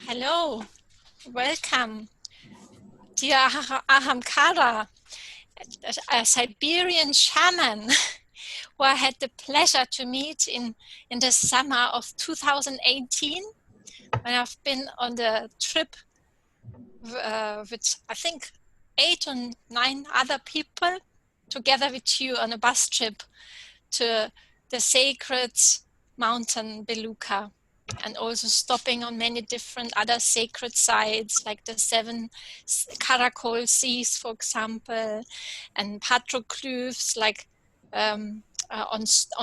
Hello, welcome, dear Ahamkara, a Siberian shaman who I had the pleasure to meet in the summer of 2018 when I've been on the trip with, I think, 8 or 9 other people together with you on a bus trip to the sacred mountain Beluga, and also stopping on many different other sacred sites like the 7 Caracol seas, for example, and Patrick Ruth's, like on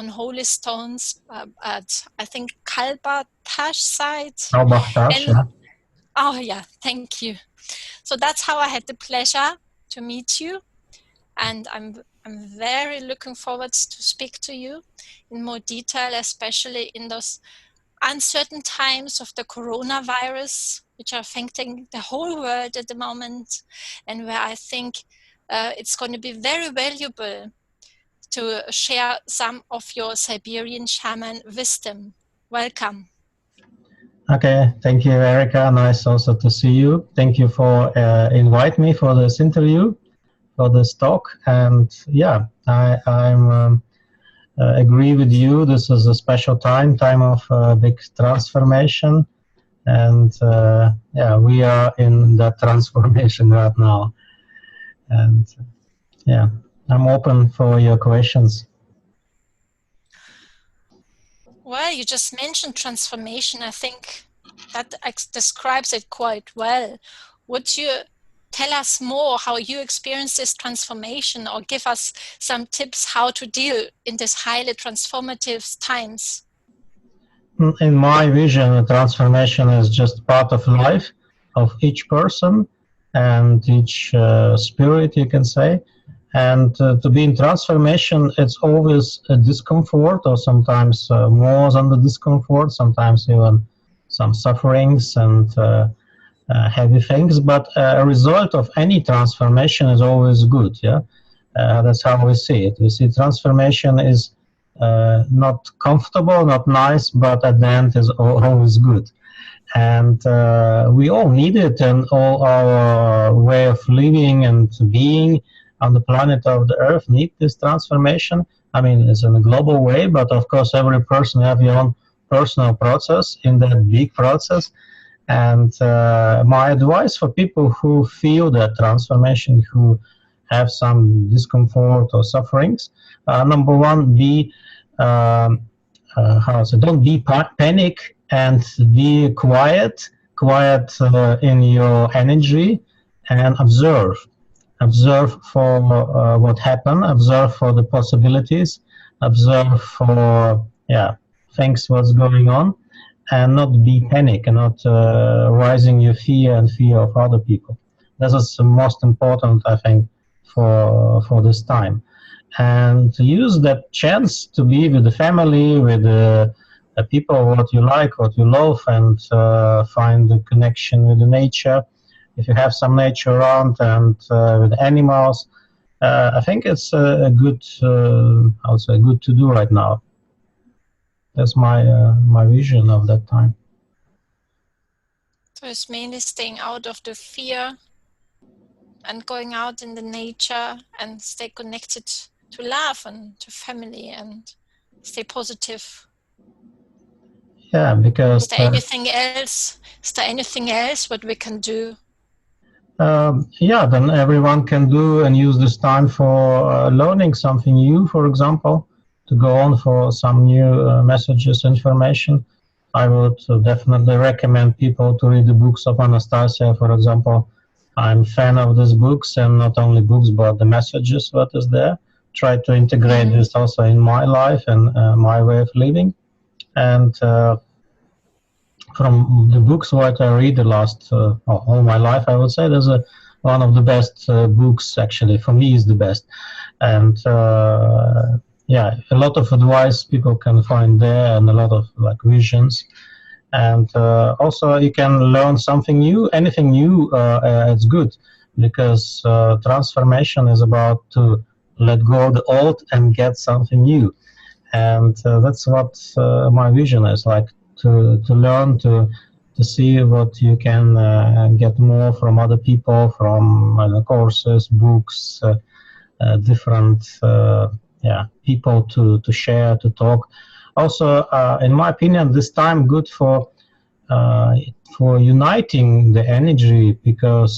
holy stones at, I think, Kalbatash site. Kalbatash, yeah. Oh yeah, thank you. So that's how I had the pleasure to meet you, and I'm very looking forward to speak to you in more detail, especially in those uncertain times of the coronavirus, which are affecting the whole world at the moment, and where I think it's going to be very valuable to share some of your Siberian shaman wisdom. Welcome. Okay, thank you, Erika. Nice also to see you. Thank you for inviting me for this interview, for this talk. And yeah, I'm agree with you. This is a special time of big transformation. And yeah, we are in that transformation right now. And yeah, I'm open for your questions. Well, you just mentioned transformation. I think that describes it quite well. Would you tell us more how you experience this transformation, or give us some tips how to deal in these highly transformative times? In my vision, transformation is just part of life of each person and each spirit, you can say. And to be in transformation, it's always a discomfort, or sometimes more than the discomfort, sometimes even some sufferings and heavy things. But a result of any transformation is always good, yeah? That's how we see it. We see transformation is not comfortable, not nice, but at the end is always good. And we all need it, and all our way of living and being on the planet of the Earth need this transformation. I mean, it's in a global way, but of course every person have your own personal process in that big process. And my advice for people who feel that transformation, who have some discomfort or sufferings, number one, don't be panic, and be quiet in your energy, and observe for what happened, observe for the possibilities, observe for things what's going on, and not be panic, and not rising your fear and fear of other people. This is the most important, I think, for this time. And to use that chance to be with the family, with the people what you like, what you love, and find the connection with the nature. If you have some nature around, and with animals, I think it's a good, also good to do right now. That's my vision of that time. So it's mainly staying out of the fear and going out in the nature and stay connected to love and to family and stay positive. Yeah, because is there anything else? Is there anything else what we can do? Yeah, then everyone can do and use this time for learning something new, for example, to go on for some new messages, information. I would definitely recommend people to read the books of Anastasia, for example. I'm a fan of these books, and not only books, but the messages that is there. Try to integrate this also in my life and my way of living. And from the books what I read the last all my life, I would say there's one of the best books, actually, for me is the best. And yeah, a lot of advice people can find there, and a lot of like visions. And also you can learn something new, anything new, it's good, because transformation is about to let go of the old and get something new. And that's what my vision is, like to learn to see what you can get more from other people, from courses, books, different people to share, to talk. Also, in my opinion, this time good uh, for uniting the energy, because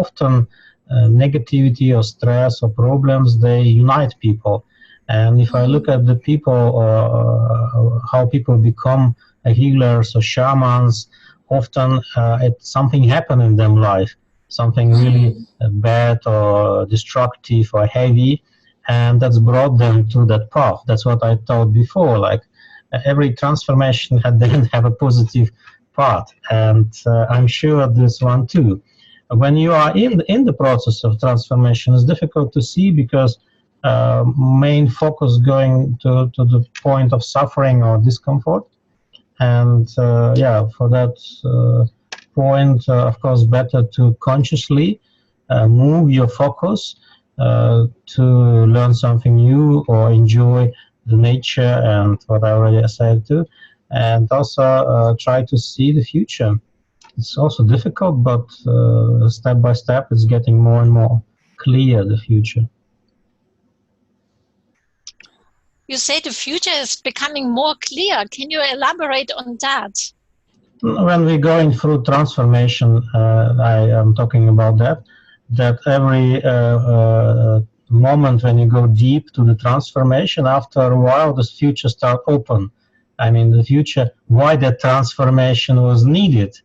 often negativity or stress or problems, they unite people. And if I look at the people, how people become healers or shamans, often something happened in their life, something really bad or destructive or heavy, and that's brought them to that path. That's what I told before, like every transformation didn't have a positive part, and I'm sure this one too. When you are in the process of transformation, it's difficult to see, because main focus going to the point of suffering or discomfort, and for that point, of course, better to consciously move your focus to learn something new or enjoy the nature and what I already said too, and also try to see the future. It's also difficult, but step by step, it's getting more and more clear, the future. You say the future is becoming more clear. Can you elaborate on that? When we're going through transformation, I am talking about that every moment when you go deep to the transformation, after a while, the future start open. I mean, the future, why that transformation was needed,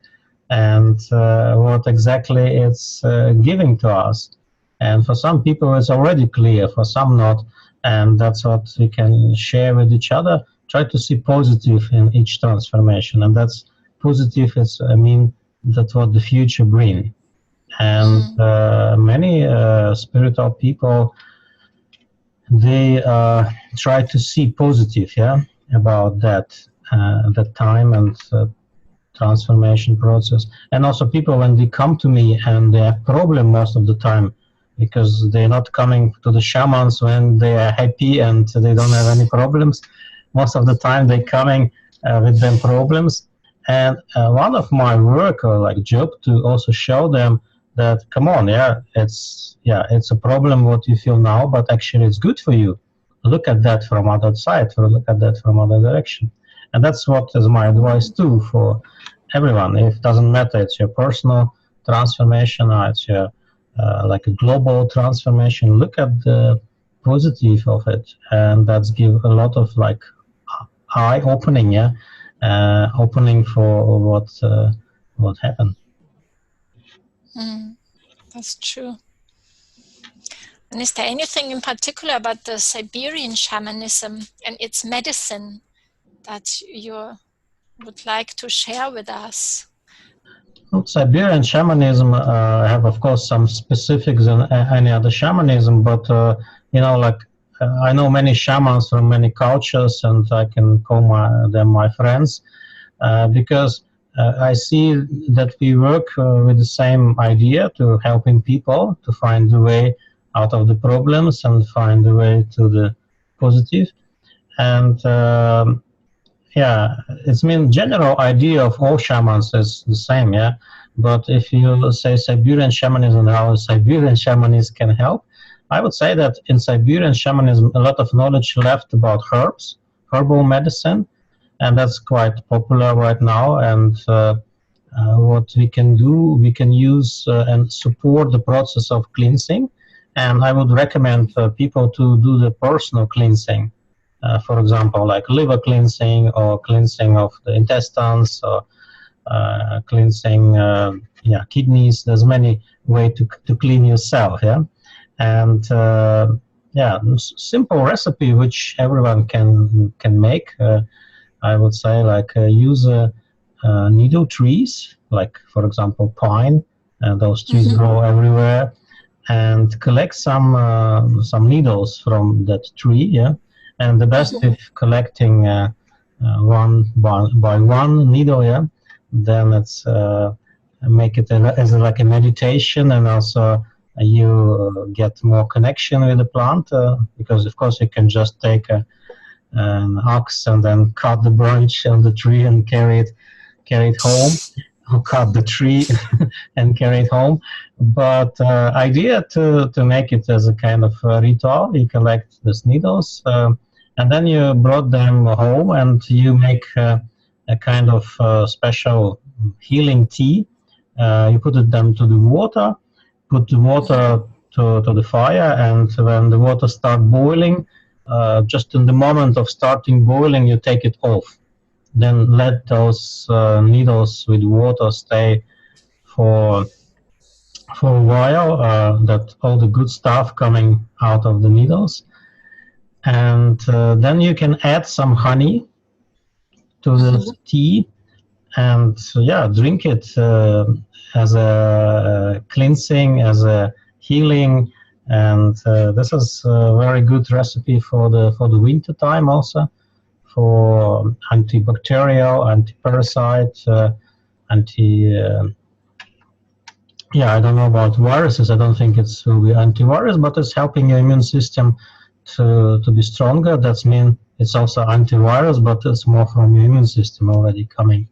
and what exactly it's giving to us. And for some people, it's already clear, for some not. And that's what we can share with each other. Try to see positive in each transformation, and that's positive. Is, I mean, that's what the future brings. And many spiritual people, they try to see positive, about that time and transformation process. And also people, when they come to me and they have problem most of the time, because they're not coming to the shamans when they are happy and they don't have any problems. Most of the time they're coming with them problems. And one of my work, or like job, to also show them that, come on, it's a problem what you feel now, but actually it's good for you. Look at that from other side, or look at that from other direction. And that's what is my advice too for everyone. It doesn't matter, it's your personal transformation or it's your like a global transformation. Look at the positive of it, and that's give a lot of like eye opening, opening for what happened. That's true. And is there anything in particular about the Siberian shamanism and its medicine that you would like to share with us? Siberian shamanism have, of course, some specifics in any other shamanism, but I know many shamans from many cultures, and I can call them my friends, because I see that we work with the same idea, to helping people to find the way out of the problems and find the way to the positive. And it's mean general idea of all shamans is the same, But if you say Siberian shamanism, how Siberian shamanism can help, I would say that in Siberian shamanism, a lot of knowledge left about herbs, herbal medicine, and that's quite popular right now. And what we can do, we can use and support the process of cleansing. And I would recommend people to do the personal cleansing. For example, like liver cleansing, or cleansing of the intestines, or cleansing kidneys. There's many ways to clean yourself, and simple recipe which everyone can make. I would say, like use needle trees, like for example pine, and those trees grow everywhere, and collect some needles from that tree, and the best if collecting one by one needle, then it's make it as like a meditation, and also you get more connection with the plant, because of course you can just take an axe and then cut the branch of the tree and carry it home, or cut the tree and carry it home. But idea to make it as a kind of ritual. You collect these needles, and then you brought them home, and you make a kind of special healing tea. You put them to the water, put the water to the fire, and when the water starts boiling, just in the moment of starting boiling, you take it off. Then let those needles with water stay for a while, that all the good stuff coming out of the needles. And then you can add some honey to the tea, and drink it as a cleansing, as a healing. And this is a very good recipe for the winter time, also for antibacterial, anti-parasite, I don't know about viruses. I don't think it will be antivirus, but it's helping your immune system to be stronger. That means it's also antivirus, but it's more from your immune system already coming.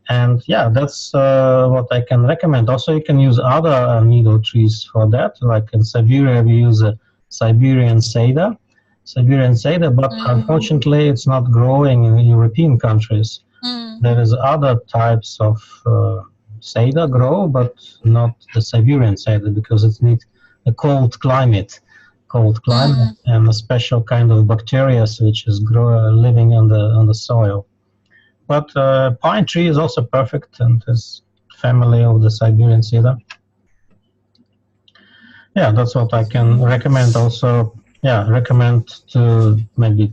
And that's what I can recommend. Also, you can use other needle trees for that. Like in Siberia, we use a Siberian cedar, but unfortunately, it's not growing in European countries. There is other types of cedar grow, but not the Siberian cedar, because it needs a cold climate, and a special kind of bacteria which is living on the soil. But pine tree is also perfect, and is family of the Siberian cedar. That's what I can recommend. Also, recommend to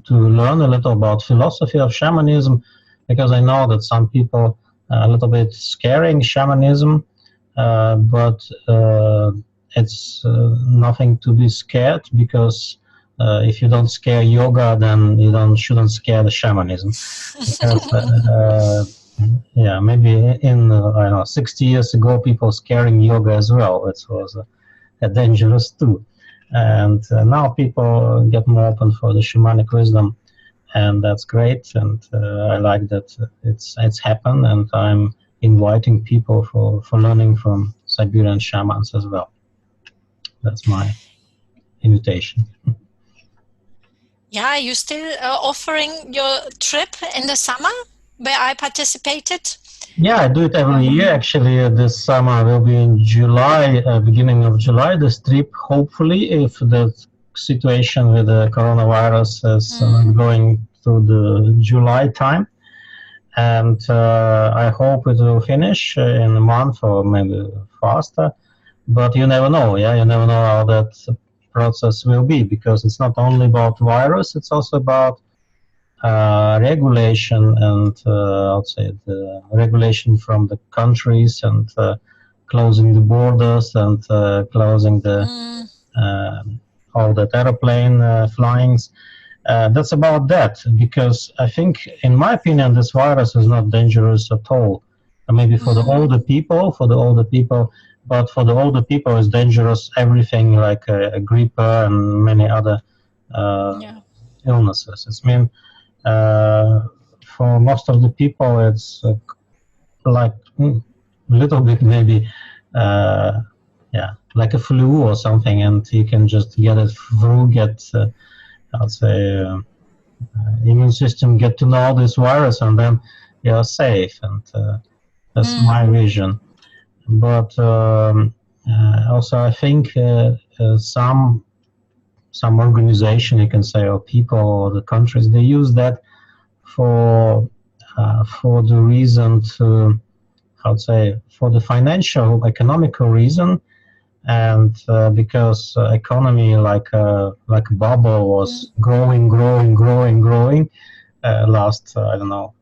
learn a little about philosophy of shamanism, because I know that some people a little bit scaring shamanism, but it's nothing to be scared, because if you don't scare yoga, then you shouldn't scare the shamanism. Because, maybe in 60 years ago, people scaring yoga as well. It was dangerous too. And now people get more open for the shamanic wisdom, and that's great. And I like that it's happened, and I'm inviting people for learning from Siberian shamans as well. That's my invitation. Yeah, you still offering your trip in the summer where I participated? Yeah, I do it every year. Actually, this summer will be in July, beginning of July, this trip, hopefully, if the situation with the coronavirus is going through the July time. And I hope it will finish in a month or maybe faster. But you never know, you never know how that process will be, because it's not only about virus, it's also about regulation, and I would say the regulation from the countries, and closing the borders, and closing the all that airplane flyings. That's about that, because I think, in my opinion, this virus is not dangerous at all. Maybe for the older people, but for the older people, it's dangerous. Everything like a grippe and many other illnesses. It's for most of the people, it's like a little bit maybe, like a flu or something, and you can just get it through, I'll say, immune system get to know this virus, and then you're safe, and that's my vision. But also, I think some organization, you can say, or people, or the countries, they use that for the reason to, for the financial, economical reason, and because economy, like a bubble, was growing last, I don't know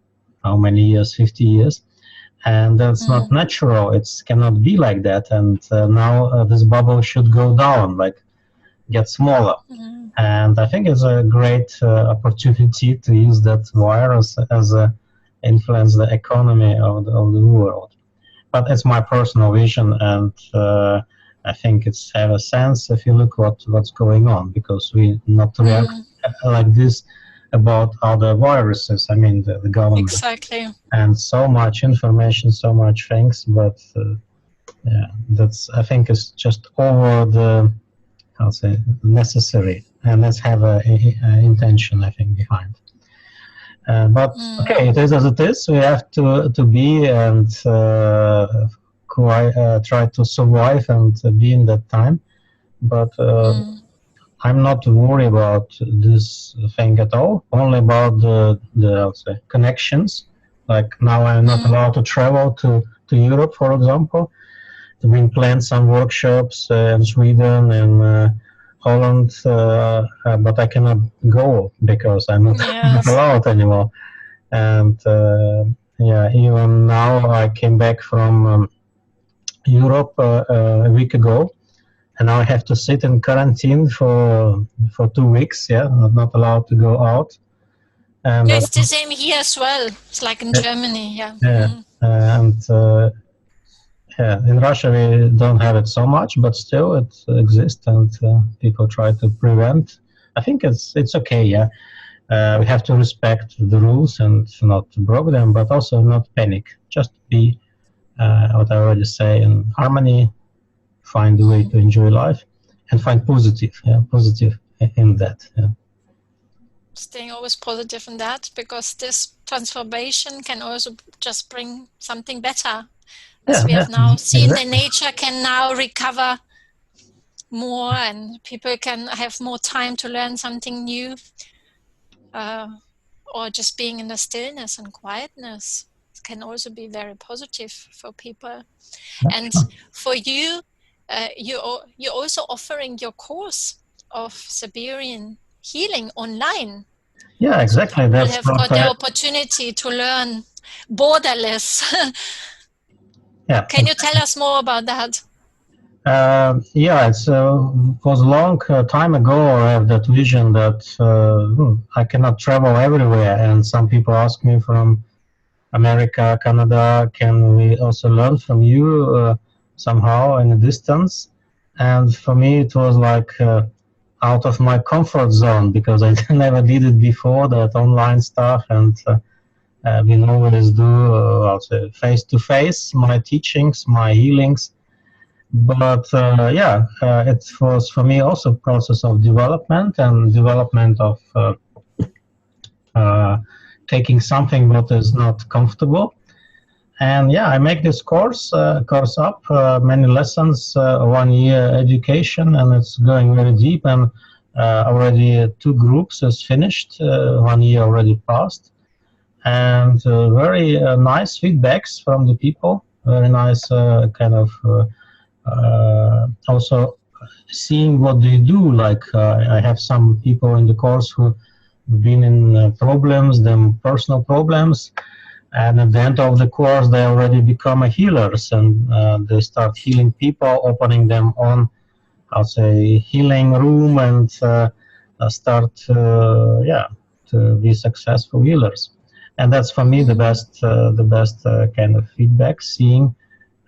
how many years, 50 years, and that's not natural. It cannot be like that, and now this bubble should go down, get smaller. And I think it's a great opportunity to use that virus as influence the economy of the world. But it's my personal vision, and I think it's have a sense if you look what's going on, because we not react like this about other viruses. I mean, the government. Exactly. And so much information, so much things, but yeah, that's, I think, is just over the, I'll say, necessary, and let's have a intention, I think, behind. But okay, it is as it is. We have to be and try to survive and be in that time. But I'm not worried about this thing at all. Only about the I'll say, connections. Like now, I'm not allowed to travel to Europe, for example. We planned some workshops in Sweden and Holland, but I cannot go because I'm not allowed anymore. And yeah, even now I came back from Europe a week ago, and now I have to sit in quarantine for 2 weeks. Yeah, not allowed to go out. And it's the same here as well. It's like in Germany. Yeah. And yeah, in Russia we don't have it so much, but still it exists, and people try to prevent. I think it's okay. Yeah, we have to respect the rules and not break them, but also not panic. Just be, what I already say, in harmony. Find a way to enjoy life and find positive in that. Yeah. Staying always positive in that, because this transformation can also just bring something better. As we have now seen, the nature can now recover more, and people can have more time to learn something new, or just being in the stillness and quietness can also be very positive for people. And for you, you're also offering your course of Siberian healing online. Yeah, exactly. So that's people have got the opportunity to learn borderless. Yeah. Can you tell us more about that? Yeah, it was a long time ago. I have that vision that I cannot travel everywhere, and some people ask me from America, Canada, can we also learn from you somehow in a distance? And for me, it was like out of my comfort zone, because I never did it before, that online stuff, and we always do face-to-face, my teachings, my healings. But yeah, it was for me also a process of development of taking something that is not comfortable. And yeah, I make this course up, many lessons, 1 year education, and it's going very deep. And already 2 groups is finished, 1 year already passed, and very nice feedbacks from the people. Very nice kind of also seeing what they do. Like I have some people in the course who have been in problems, them personal problems. And at the end of the course, they already become healers, and they start healing people, opening them on, I'll say, healing room, and start, yeah, to be successful healers. And that's for me the best kind of feedback, seeing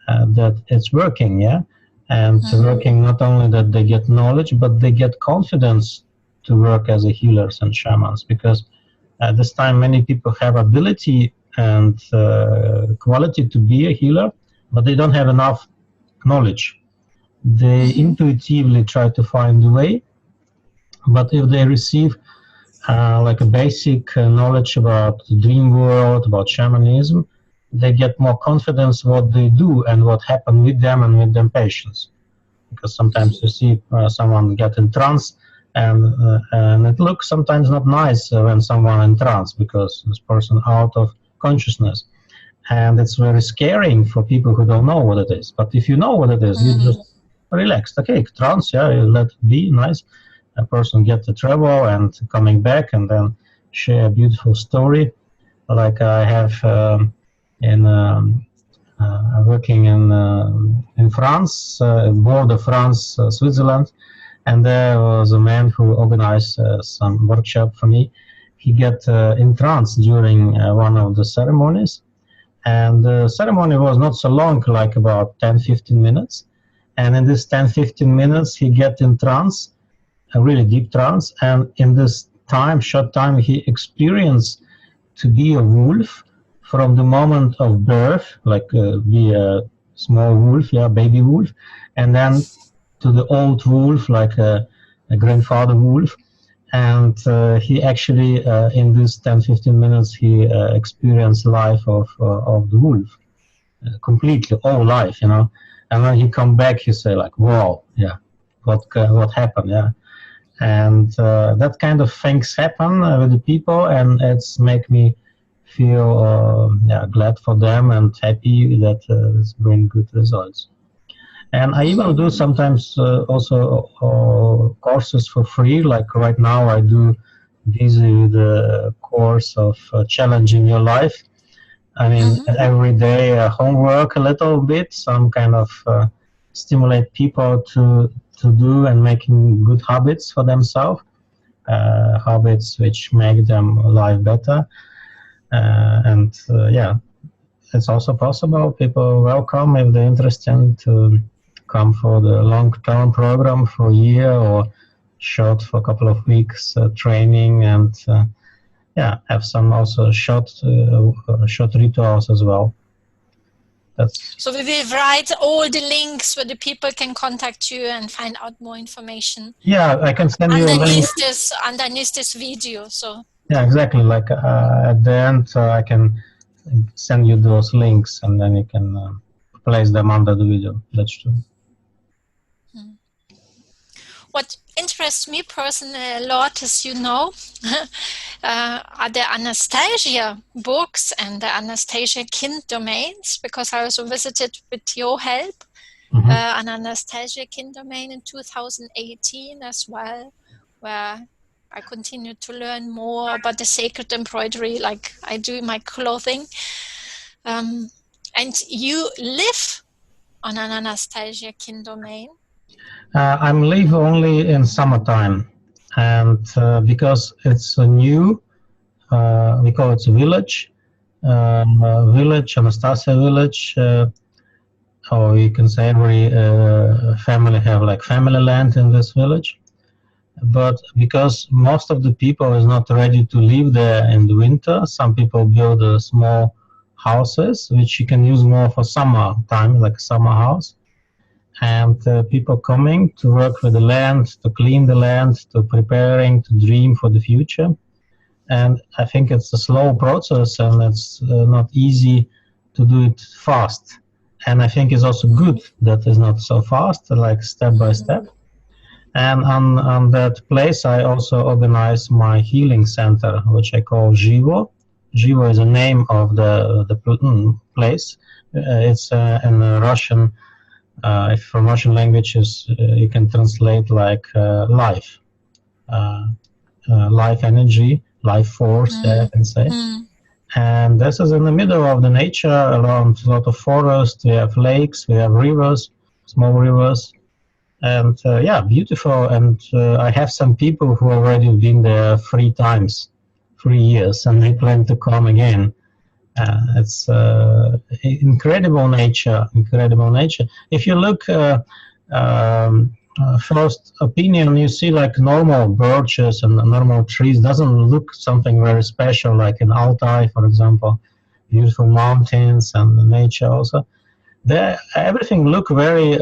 that it's working, yeah, and working not only that they get knowledge, but they get confidence to work as a healers and shamans, because at this time many people have ability and quality to be a healer, but they don't have enough knowledge. They intuitively try to find a way, but if they receive like a basic knowledge about the dream world, about shamanism, they get more confidence what they do and what happened with them and with their patients. Because sometimes you see someone get in trance, and it looks sometimes not nice when someone in trance, because this person out of consciousness, and it's very scaring for people who don't know what it is. But if you know what it is, you just relax. Okay, trance, yeah, you let it be nice. A person get to travel and coming back, and then share a beautiful story. Like I have working in France, border France, Switzerland, and there was a man who organized some workshop for me. He get in trance during one of the ceremonies, and the ceremony was not so long, like about 10-15 minutes, And in this 10-15 minutes, he get in trance, a really deep trance. And in this time, short time, he experienced to be a wolf from the moment of birth, like be a small wolf, yeah, baby wolf, and then to the old wolf, like a grandfather wolf. And he actually, in this 10-15 minutes, he experienced life of the wolf, completely, all life, you know. And when he come back, he say like, "Wow, yeah, what happened?" Yeah, and that kind of things happen with the people, and it's make me feel yeah, glad for them and happy that it's bring good results. And I even do sometimes also courses for free. Like right now, I do busy with a course of challenging your life. I mean, every day homework a little bit, some kind of stimulate people to do and making good habits for themselves, habits which make them life better. And yeah, it's also possible. People are welcome if they're interested to come for the long-term program for a year or short for a couple of weeks training, and yeah, have some also short rituals as well. That's So we will write all the links where the people can contact you and find out more information. Yeah, I can send you a link. Underneath this video. So yeah, exactly. Like at the end, I can send you those links, and then you can place them under the video. That's true. What interests me personally a lot, as you know, are the Anastasia books and the Anastasia Kind domains, because I also visited with your help an Anastasia Kind domain in 2018 as well, where I continued to learn more about the sacred embroidery like I do my clothing. And you live on an Anastasia Kind domain. I'm live only in summertime, and because it's a new, we call it a village, Anastasia village, or you can say every family have like family land in this village. But because most of the people is not ready to live there in the winter, some people build small houses which you can use more for summer time, like a summer house. And people coming to work with the land, to clean the land, to preparing, to dream for the future. And I think it's a slow process, and it's not easy to do it fast. And I think it's also good that it's not so fast, like step by step. And on that place, I also organize my healing center, which I call Živo. Živo is a name of the place. It's in Russian. If from Russian languages, you can translate like life, life energy, life force, I can say. And this is in the middle of the nature, around a lot of forest. We have lakes, we have rivers, small rivers, and yeah, beautiful. And I have some people who already been there 3 times, 3 years, and they plan to come again. It's incredible nature, incredible nature. If you look first opinion, you see like normal birches and normal trees. Doesn't look something very special, like in Altai, for example, beautiful mountains and nature also. There, everything look very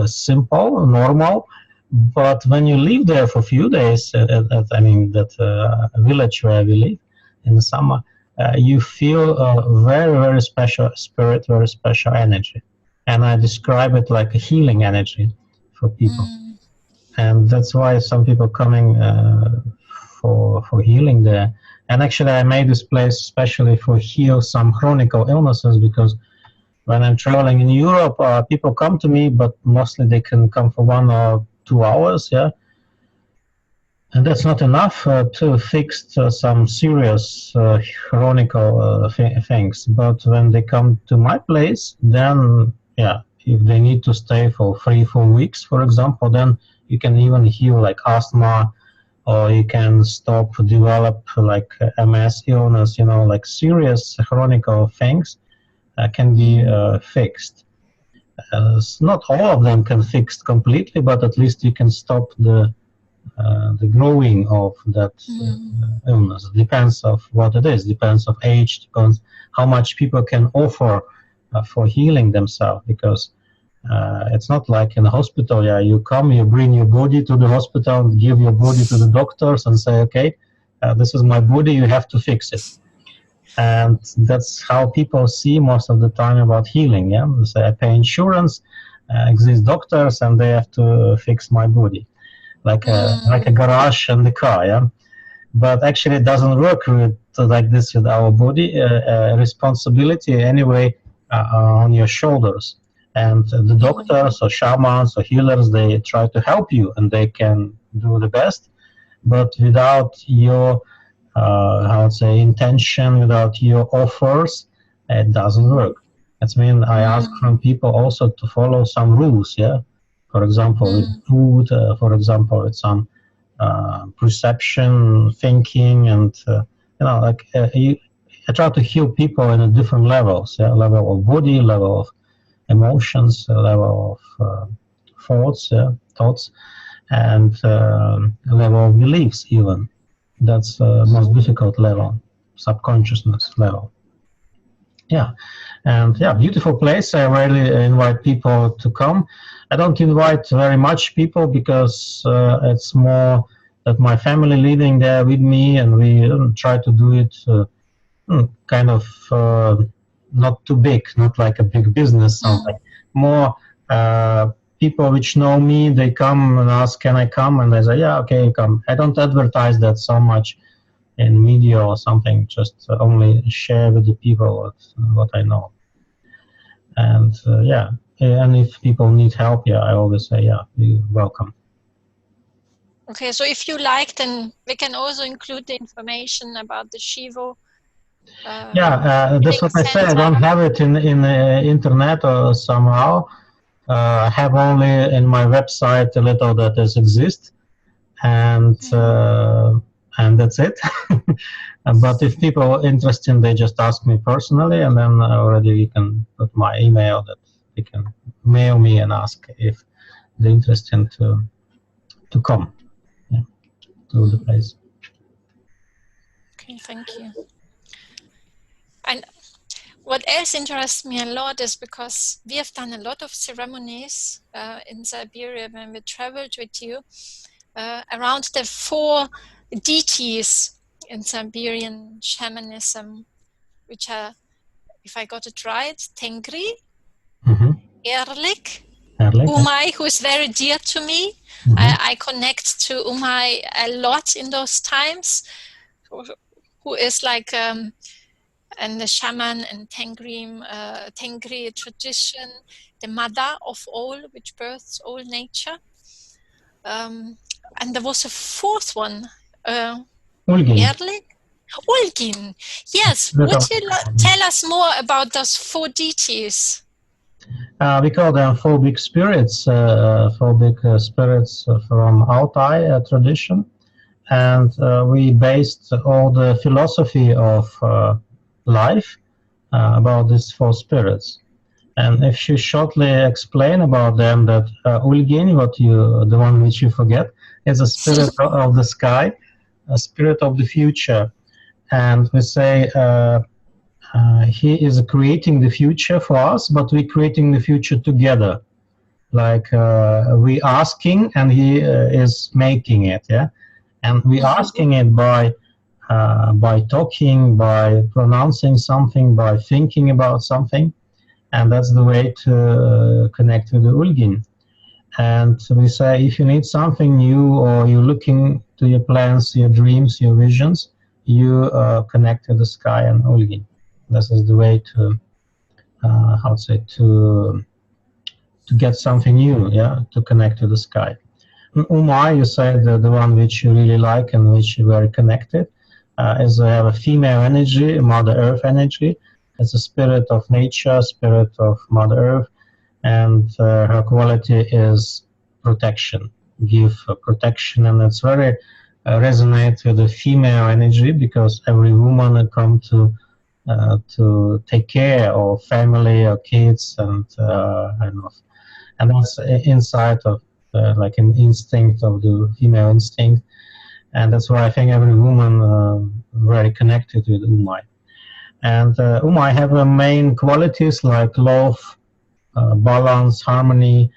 simple, normal. But when you live there for a few days, I mean that village where we live in the summer, you feel a very, very special spirit, very special energy. And I describe it like a healing energy for people. And that's why some people coming for healing there. And actually I made this place especially for heal some chronic illnesses, because when I'm traveling in Europe, people come to me, but mostly they can come for 1 or 2 hours, yeah. And that's not enough to fix some serious chronic things. But when they come to my place, then, yeah, if they need to stay for 3-4 weeks, for example, then you can even heal like asthma, or you can stop develop like MS illness, you know, like serious chronic things can be fixed. Not all of them can fix completely, but at least you can stop the growing of that illness. Depends of what it is, depends of age, depends how much people can offer for healing themselves, because it's not like in a hospital, you come, you bring your body to the hospital, give your body to the doctors and say, okay, this is my body, you have to fix it. And that's how people see most of the time about healing. They say, I pay insurance, exist doctors, and they have to fix my body, like a garage and the car. But actually, it doesn't work like this with our body. Responsibility anyway on your shoulders, and the doctors or shamans or healers, they try to help you, and they can do the best. But without your intention, without your offers, it doesn't work. That means I ask from people also to follow some rules. For example, with food. For example, with some perception, thinking, and I try to heal people in a different levels. Level of body, level of emotions, level of thoughts, and level of beliefs even. That's the most difficult level, subconsciousness level. Beautiful place. I really invite people to come. I don't invite very much people because it's more that my family living there with me, and we try to do it kind of not too big, not like a big business, something. More people which know me, they come and ask, can I come? And I say, yeah, okay, come. I don't advertise that so much in media or something, just only share with the people what I know. And and if people need help, I always say, you're welcome. Okay, so if you like, then we can also include the information about the Shivo. That's what I say. I don't have it in internet or somehow. I have only in my website a little that exists, and that's it. But if people are interested, they just ask me personally, and then already you can put my email that they can mail me and ask if they're interested to come to the place. Okay, thank you. And what else interests me a lot is because we have done a lot of ceremonies in Siberia when we traveled with you around the 4 deities in Siberian shamanism, which are, if I got it right, Tengri, Erlik, Umai, who is very dear to me. I connect to Umai a lot in those times, who is like and the shaman and Tengri tradition, the mother of all, which births all nature. And there was a 4th one, Erlik? Ulgin. Yes, would you tell us more about those 4 deities? We call them 4 big spirits, 4 big spirits from Altai tradition. And we based all the philosophy of life about these 4 spirits. And if you shortly explain about them, that Ulgin, the one which you forget, is a spirit of the sky, a spirit of the future. And we say he is creating the future for us, but we're creating the future together. Like we asking, and he is making it, and we asking it by talking, by pronouncing something, by thinking about something, and that's the way to connect with the Ulgin. And we say, if you need something new, or you're looking to your plans, your dreams, your visions, you connect to the sky and Ulgin. This is the way to to get something new, to connect to the sky. Umai, you said the one which you really like and which you very connected, is have a female energy, Mother Earth energy. It's a spirit of nature, spirit of Mother Earth, and her quality is protection, give protection, and it's very resonate with the female energy, because every woman come to to take care of family or kids, and that's inside of like an instinct of the female instinct, and that's why I think every woman very connected with Umai. And Umai have main qualities like love, balance, harmony,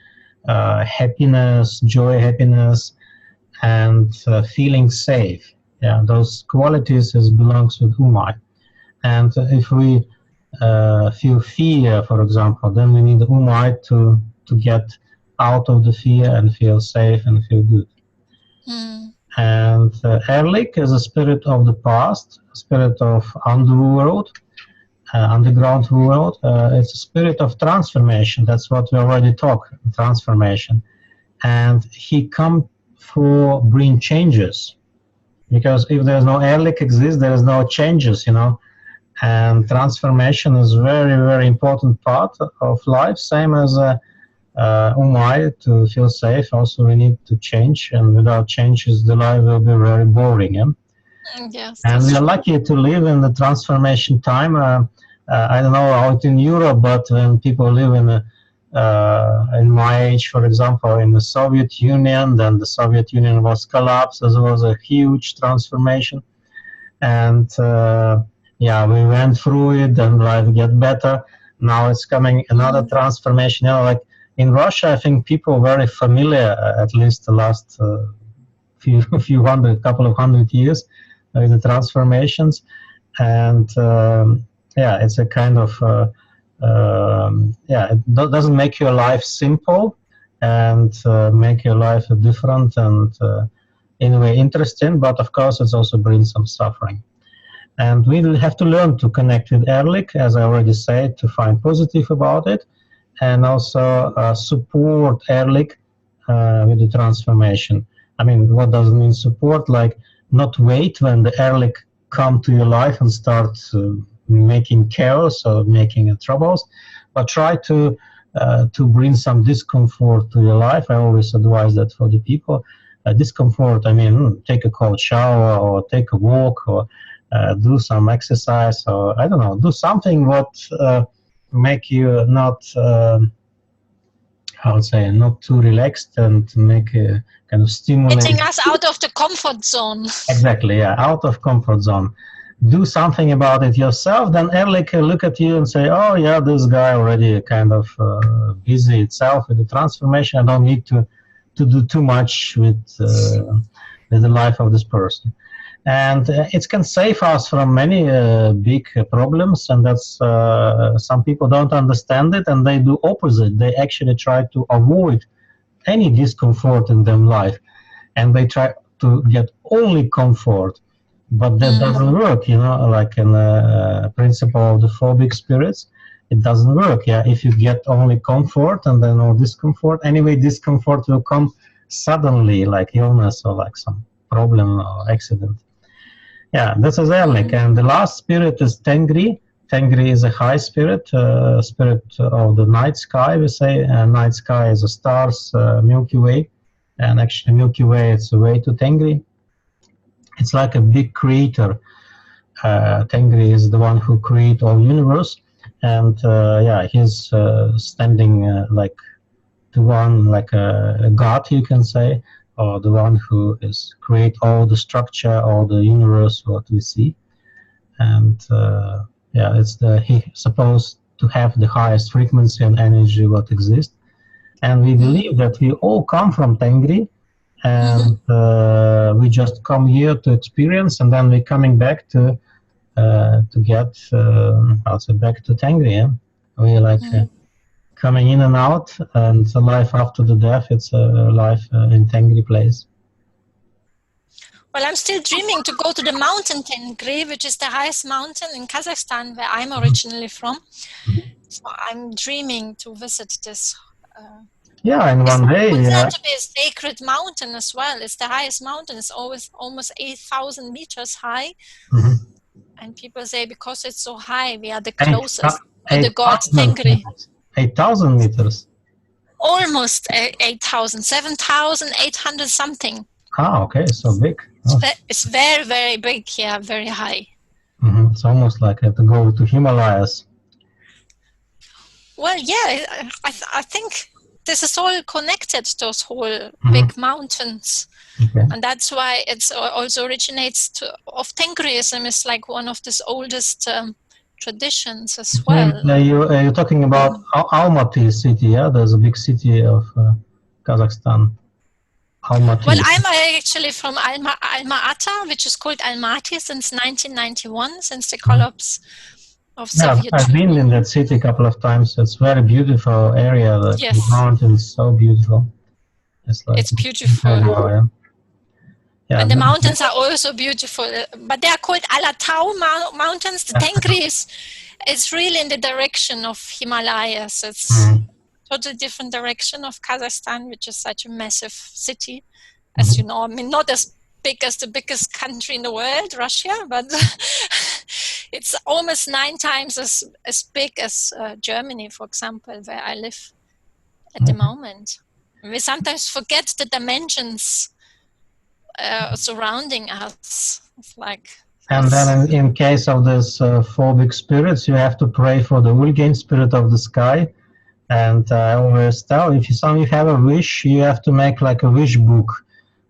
happiness, joy, happiness, and feeling safe. Yeah, those qualities belongs with Umai. And if we feel fear, for example, then we need Umai to get out of the fear and feel safe and feel good. And Erlik is a spirit of the past, a spirit of underworld, underground world. It's a spirit of transformation. That's what we already talked, transformation. And he come for bring changes, because if there's no Erlik exists, there is no changes, And transformation is very, very important part of life, same as Umai, to feel safe. Also, we need to change, and without changes, the life will be very boring. Yeah? Yes, and we are lucky to live in the transformation time. I don't know how it's in Europe, but when people live in my age, for example, in the Soviet Union, then the Soviet Union was collapsed. There was a huge transformation, and we went through it, and life get better. Now it's coming another transformation. Like in Russia, I think people very familiar, at least the last couple of hundred years, with the transformations, and it's a kind of it doesn't make your life simple and make your life different and in a way interesting, but of course it also brings some suffering. And we will have to learn to connect with Erlik, as I already said, to find positive about it, and also support Erlik with the transformation. I mean, what does it mean support? Like, not wait when the Erlik come to your life and start making chaos or making troubles, but try to bring some discomfort to your life. I always advise that for the people. Discomfort, I mean, take a cold shower or take a walk or do some exercise, or I don't know, do something what make you not not too relaxed, and make a kind of stimulate. Getting us out of the comfort zone. Exactly, yeah, out of comfort zone. Do something about it yourself, then Erlik look at you and say, oh yeah, this guy already kind of busy itself with the transformation. I don't need to do too much with the life of this person. And it can save us from many big problems, and that's some people don't understand it, and they do opposite. They actually try to avoid any discomfort in their life, and they try to get only comfort, but that doesn't work, like in the principle of the phobic spirits. It doesn't work. Yeah, if you get only comfort and then no discomfort, anyway, discomfort will come suddenly, like illness or like some problem or accident. Yeah, this is Erlik. And the last spirit is Tengri. Tengri is a high spirit, spirit of the night sky, we say. Night sky is the stars, Milky Way. And actually Milky Way, it's a way to Tengri. It's like a big creator. Tengri is the one who created all universe. And he's standing like the one, like a god, you can say, or the one who is create all the structure, all the universe what we see. And it's he supposed to have the highest frequency and energy what exists. And we believe that we all come from Tengri, and we just come here to experience, and then we're coming back to get back to Tengri. Yeah? We like coming in and out, and the life after the death, it's a life in Tengri place. Well, I'm still dreaming to go to the mountain Tengri, which is the highest mountain in Kazakhstan, where I'm originally from. So I'm dreaming to visit this. And one day, it's said to be a sacred mountain as well. It's the highest mountain. It's almost 8,000 meters high. And people say because it's so high, we are the closest to the god Tengri. 8,000 meters. Almost 8,000, 7,800 something. Okay, so big. It's very, very big, yeah, very high. It's almost like I have to go to Himalayas. Well, yeah, I think this is all connected, those whole Mhm. big mountains. Okay. And that's why it also originates of Tengriism is like one of the oldest traditions as well. You're talking about Almaty city, yeah? There's a big city of Kazakhstan, Almaty. Well, I'm actually from Alma-Ata, which is called Almaty since 1991, since the collapse of Soviet I've been in Union. that city a couple of times. It's very beautiful area. The Yes, mountains so beautiful. It's like it's beautiful. everywhere. Yeah, And the mountains are also beautiful, but they are called Alatau mountains. The Tengri is really in the direction of Himalayas. It's totally different direction of Kazakhstan, which is such a massive city, as you know. I mean, not as big as the biggest country in the world, Russia, but it's almost 9 times as big as Germany, for example, where I live at the moment. We sometimes forget the dimensions surrounding us. It's like, and then in case of this phobic spirits, you have to pray for the Ulgin spirit of the sky. And I always tell, if you have a wish, you have to make like a wish book,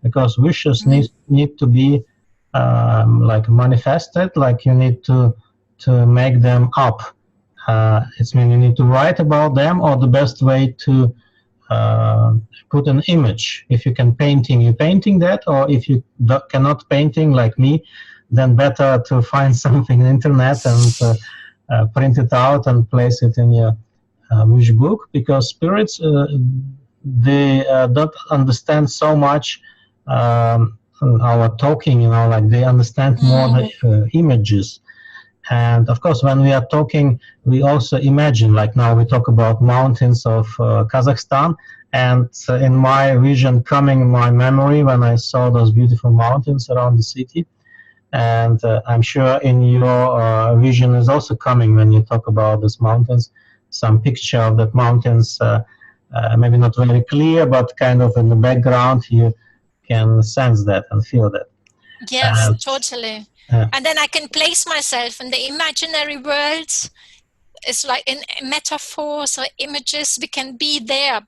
because wishes need to be like manifested. Like you need to make them up. It's mean you need to write about them, or the best way to put an image. If you can painting, you painting that, or if you cannot painting like me, then better to find something on the internet and print it out and place it in your wish book, because spirits they don't understand so much our talking, like they understand more the images. And of course, when we are talking, we also imagine, like now we talk about mountains of Kazakhstan, and in my vision coming in my memory when I saw those beautiful mountains around the city. And I'm sure in your vision is also coming when you talk about these mountains, some picture of that mountains, maybe not very clear, but kind of in the background, you can sense that and feel that. yes, totally. And then I can place myself in the imaginary world. It's like in metaphors or images, we can be there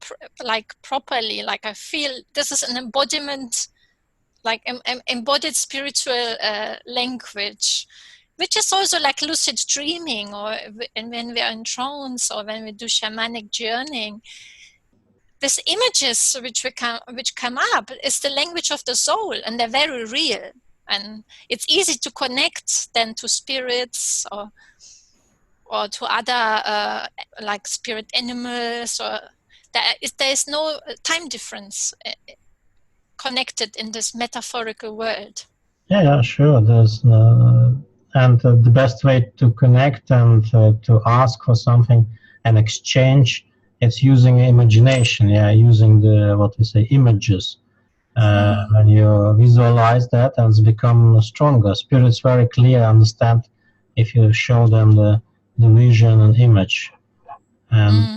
like properly. Like I feel this is an embodiment, like embodied spiritual language, which is also like lucid dreaming, or when we are in trance, or when we do shamanic journeying. These images which come up is the language of the soul, and they're very real. And it's easy to connect then to spirits or to other like spirit animals, or there is no time difference connected in this metaphorical world. Yeah, sure. There's and the best way to connect and to ask for something and exchange, it's using imagination. Yeah, using the what we say images. When you visualize that, and it's become stronger. Spirits very clear, understand if you show them the vision and image, and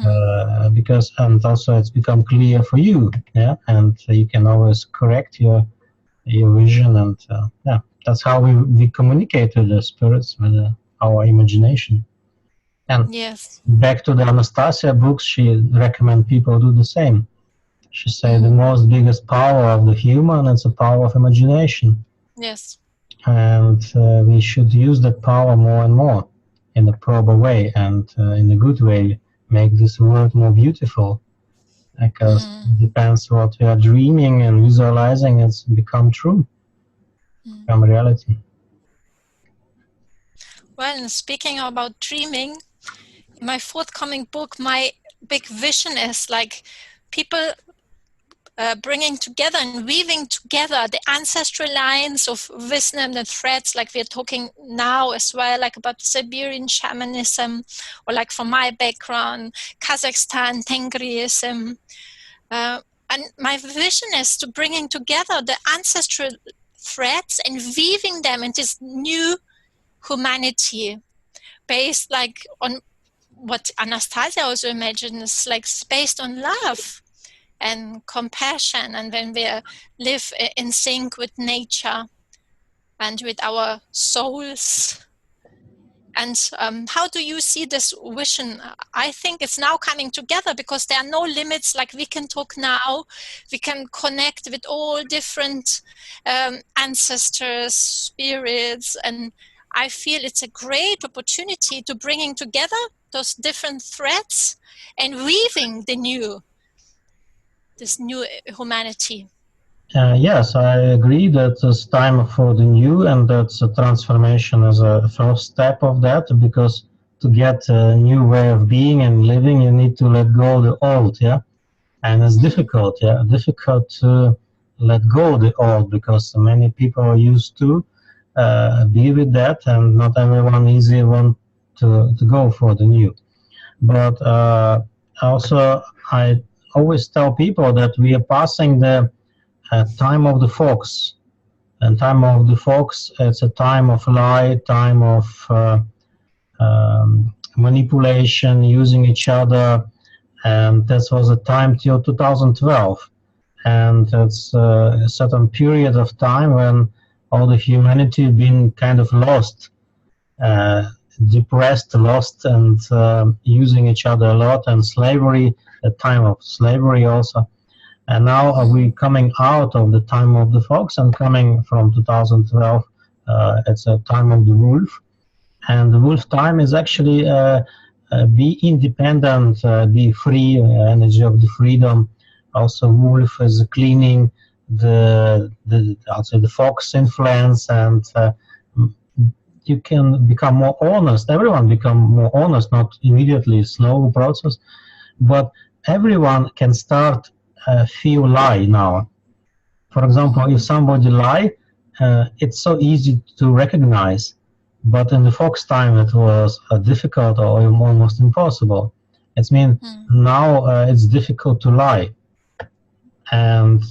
because and also it's become clear for you. Yeah, and you can always correct your vision, and yeah, that's how we communicate with the spirits, with our imagination. And yes, back to the Anastasia books, she recommend people do the same. She said the most biggest power of the human is the power of imagination. yes, And we should use that power more and more in a proper way, and in a good way, make this world more beautiful. Because it depends what we are dreaming and visualizing, it's become true, become reality. Well, and speaking about dreaming, in my forthcoming book, my big vision is like people bringing together and weaving together the ancestral lines of wisdom and threads, like we're talking now as well, like about Siberian shamanism, or like from my background, Kazakhstan, Tengriism. And my vision is to bringing together the ancestral threads and weaving them into this new humanity based like on what Anastasia also imagines, like based on love and compassion, and when we live in sync with nature and with our souls And how do you see this vision? I think it's now coming together because there are no limits. Like, we can talk now, we can connect with all different ancestors, spirits, and I feel it's a great opportunity to bringing together those different threads and weaving this new humanity. Yes, I agree that it's time for the new, and that's a transformation as a first step of that, because to get a new way of being and living, you need to let go of the old, yeah? And it's difficult, yeah, difficult to let go of the old, because many people are used to be with that, and not everyone easily want to go for the new. But also, I always tell people that we are passing the time of the fox, and time of the fox, it's a time of lie, time of manipulation, using each other, and this was a time till 2012, and it's a certain period of time when all the humanity been kind of lost, depressed, lost, and using each other a lot, and slavery, a time of slavery also. And now are we coming out of the time of the fox and coming from 2012, it's a time of the wolf. And the wolf time is actually be independent, be free, energy of the freedom. Also, wolf is cleaning I'll say the fox influence, and you can become more honest. Everyone become more honest, not immediately, slow process, but everyone can start feel lie now. For example, if somebody lie, it's so easy to recognize, but in the fox time it was difficult or almost impossible. It means now it's difficult to lie, and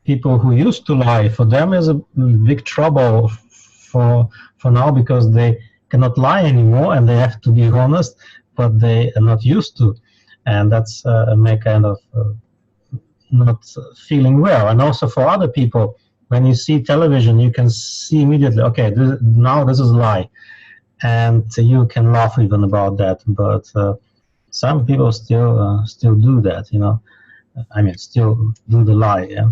people who used to lie, for them is a big trouble for now, because they cannot lie anymore and they have to be honest, but they are not used to, and that's make kind of not feeling well. And also for other people, when you see television, you can see immediately, okay, now this is a lie, and you can laugh even about that. But some people still do that, you know. I mean, still do the lie, yeah,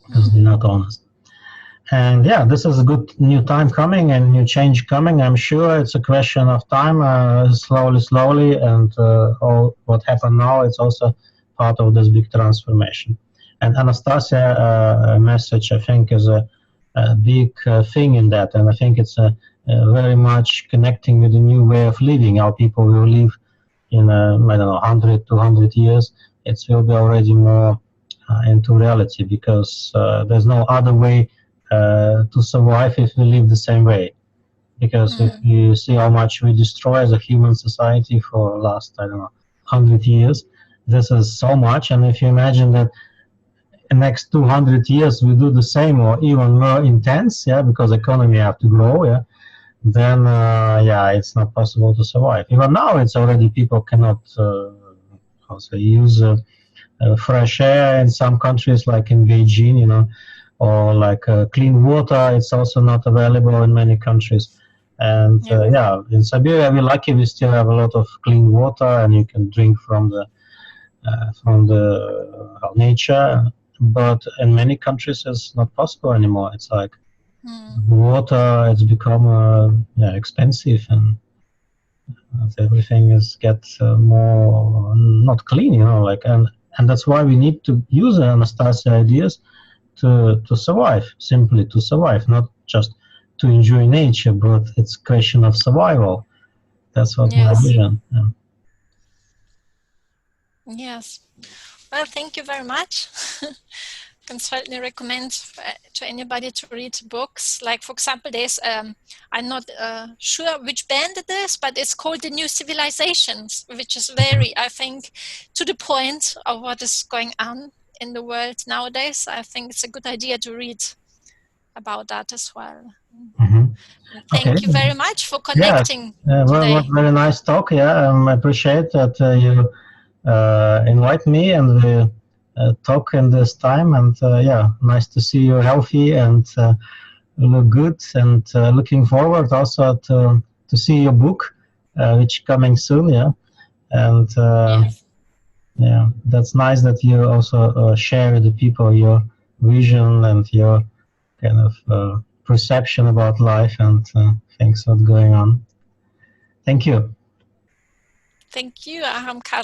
because they're not honest. And yeah, this is a good new time coming and new change coming. I'm sure it's a question of time, slowly, and all what happened now, it's also part of this big transformation. And Anastasia message, I think, is a big thing in that, and I think it's very much connecting with the new way of living. How people will live in, I don't know, 100, 200 years. It will be already more into reality, because there's no other way to survive if we live the same way. Because if you see how much we destroy as a human society for last, I don't know, 100 years, this is so much. And if you imagine that in the next 200 years we do the same or even more intense, yeah, because economy have to grow, yeah, then yeah, it's not possible to survive. Even now, it's already people cannot also use fresh air in some countries, like in Beijing, you know, or like clean water. It's also not available in many countries. And yeah, in Siberia, we're lucky, we still have a lot of clean water, and you can drink from the nature. But in many countries, it's not possible anymore. It's like water, it's become expensive, and everything is more not clean, you know. Like, and that's why we need to use Anastasia ideas to survive, simply to survive, not just to enjoy nature, but it's a question of survival. That's what my vision. Yeah. Yes. Well, thank you very much. Can certainly recommend to anybody to read books. Like, for example, there's I'm not sure which band it is, but it's called The New Civilizations, which is very, I think, to the point of what is going on in the world nowadays. I think it's a good idea to read about that as well. Thank you very much for connecting today. Well, very nice talk. Yeah, I appreciate that you invite me and we talk in this time. And yeah, nice to see you healthy and look good, and looking forward also to see your book, which coming soon. Yeah, and Yes. yeah, that's nice that you also share with the people your vision and your kind of perception about life and things what's going on. Thank you. Thank you, Ahamkara.